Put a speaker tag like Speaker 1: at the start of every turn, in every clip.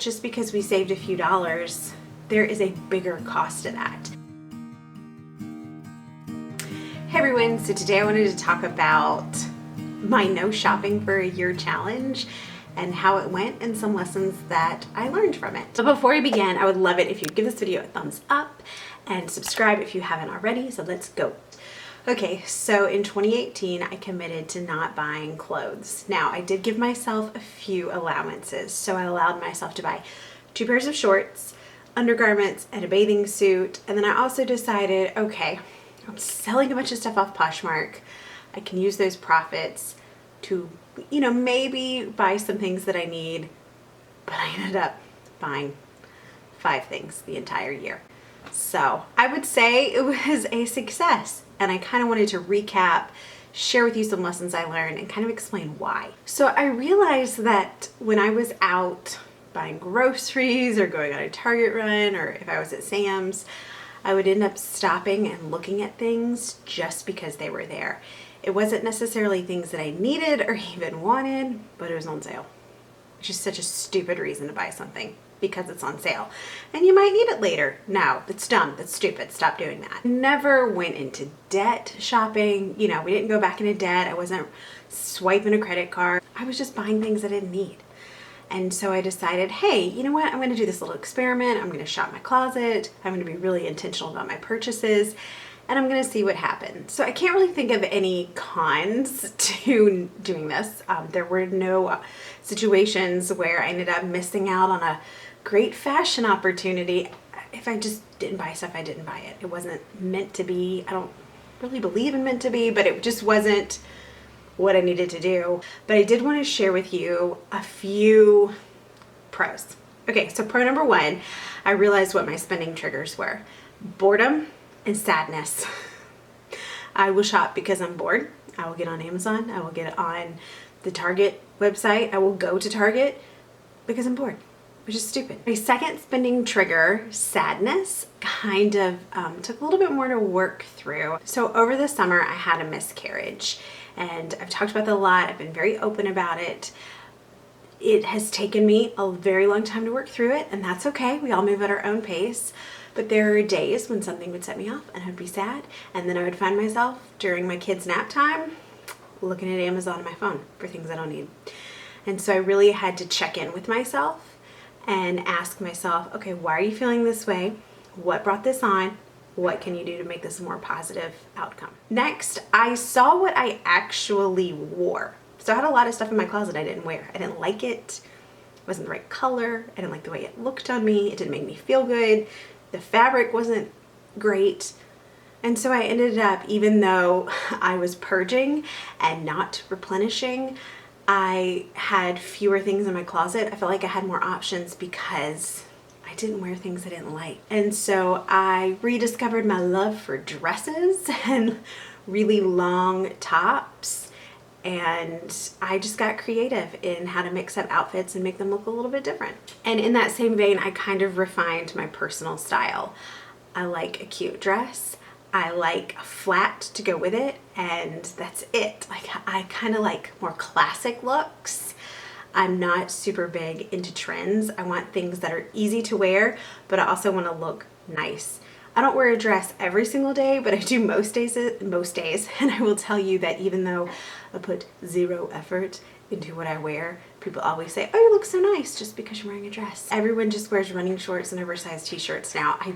Speaker 1: just because we saved a few dollars, there is a bigger cost to that. Hey everyone, so today I wanted to talk about my no shopping for a year challenge and how it went and some lessons that I learned from it. But before I begin, I would love it if you'd give this video a thumbs up and subscribe if you haven't already, so let's go. Okay, so in 2018, I committed to not buying clothes. Now, I did give myself a few allowances. So I allowed myself to buy 2 pairs of shorts, undergarments, and a bathing suit. And then I also decided, okay, I'm selling a bunch of stuff off Poshmark. I can use those profits to, maybe buy some things that I need. But I ended up buying 5 things the entire year. So I would say it was a success. And I kind of wanted to recap, share with you some lessons I learned, and kind of explain why. So I realized that when I was out buying groceries or going on a Target run, or if I was at Sam's, I would end up stopping and looking at things just because they were there. It wasn't necessarily things that I needed or even wanted, but it was on sale. It's just such a stupid reason to buy something. Because it's on sale and you might need it later. No, that's dumb, that's stupid, stop doing that. Never went into debt shopping. We didn't go back into debt. I wasn't swiping a credit card. I was just buying things I didn't need. And so I decided, hey, you know what? I'm gonna do this little experiment. I'm gonna shop my closet. I'm gonna be really intentional about my purchases and I'm gonna see what happens. So I can't really think of any cons to doing this. There were no situations where I ended up missing out on a great fashion opportunity. If I just didn't buy stuff, I didn't buy it. It wasn't meant to be. I don't really believe in meant to be, but it just wasn't what I needed to do. But I did want to share with you a few pros. Okay, so pro number 1, I realized what my spending triggers were. Boredom and sadness. I will shop because I'm bored. I will get on Amazon. I will get on the Target website. I will go to Target because I'm bored, which is stupid. My second spending trigger, sadness, kind of took a little bit more to work through. So over the summer, I had a miscarriage and I've talked about that a lot. I've been very open about it. It has taken me a very long time to work through it, and that's okay. We all move at our own pace. But there are days when something would set me off and I'd be sad, and then I would find myself during my kids' nap time looking at Amazon on my phone for things I don't need. And so I really had to check in with myself and ask myself, okay, why are you feeling this way? What brought this on? What can you do to make this a more positive outcome? Next, I saw what I actually wore. So I had a lot of stuff in my closet I didn't wear. I didn't like it. It wasn't the right color. I didn't like the way it looked on me. It didn't make me feel good. The fabric wasn't great. And so I ended up, even though I was purging and not replenishing, I had fewer things in my closet. I felt like I had more options because I didn't wear things I didn't like. And so I rediscovered my love for dresses and really long tops. And I just got creative in how to mix up outfits and make them look a little bit different. And in that same vein, I kind of refined my personal style. I like a cute dress. I like a flat to go with it, and that's it. Like, I kind of like more classic looks. I'm not super big into trends. I want things that are easy to wear, but I also want to look nice. I don't wear a dress every single day, but I do most days, and I will tell you that even though I put 0 effort into what I wear, people always say, oh, you look so nice just because you're wearing a dress. Everyone just wears running shorts and oversized t-shirts now. I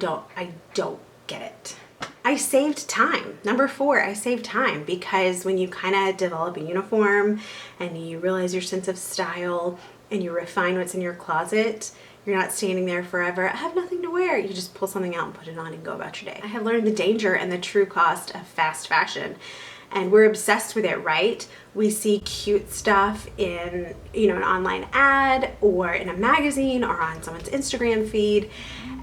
Speaker 1: don't get it. I saved time. Number 4, I saved time, because when you kind of develop a uniform and you realize your sense of style and you refine what's in your closet, you're not standing there forever, I have nothing to wear. You just pull something out and put it on and go about your day. I have learned the danger and the true cost of fast fashion. And we're obsessed with it, right? We see cute stuff in, an online ad or in a magazine or on someone's Instagram feed,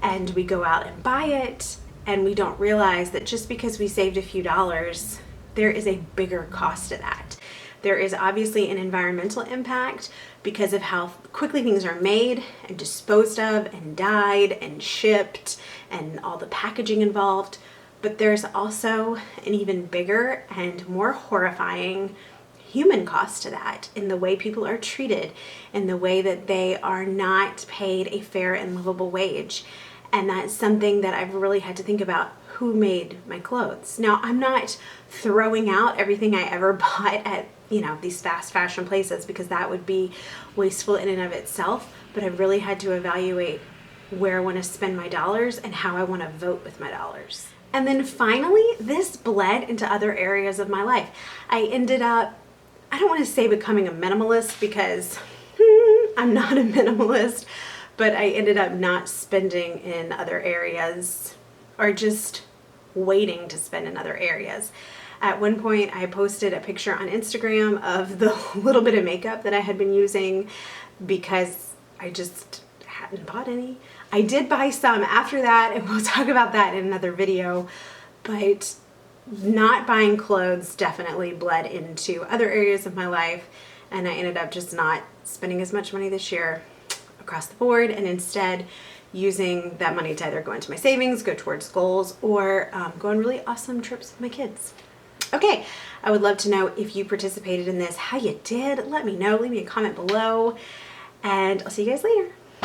Speaker 1: and we go out and buy it, and we don't realize that just because we saved a few dollars, there is a bigger cost to that. There is obviously an environmental impact because of how quickly things are made and disposed of and dyed and shipped and all the packaging involved. But there's also an even bigger and more horrifying human cost to that, in the way people are treated, in the way that they are not paid a fair and livable wage. And that's something that I've really had to think about. Who made my clothes? Now, I'm not throwing out everything I ever bought at, these fast fashion places, because that would be wasteful in and of itself. But I really had to evaluate where I want to spend my dollars and how I want to vote with my dollars. And then finally, this bled into other areas of my life. I ended up, I don't want to say becoming a minimalist, because I'm not a minimalist, but I ended up not spending in other areas, or just waiting to spend in other areas. At one point, I posted a picture on Instagram of the little bit of makeup that I had been using, because I just hadn't bought any. I did buy some after that, and we'll talk about that in another video, but not buying clothes definitely bled into other areas of my life, and I ended up just not spending as much money this year across the board, and instead using that money to either go into my savings, go towards goals, or go on really awesome trips with my kids. Okay, I would love to know if you participated in this, how you did. Let me know, leave me a comment below, and I'll see you guys later.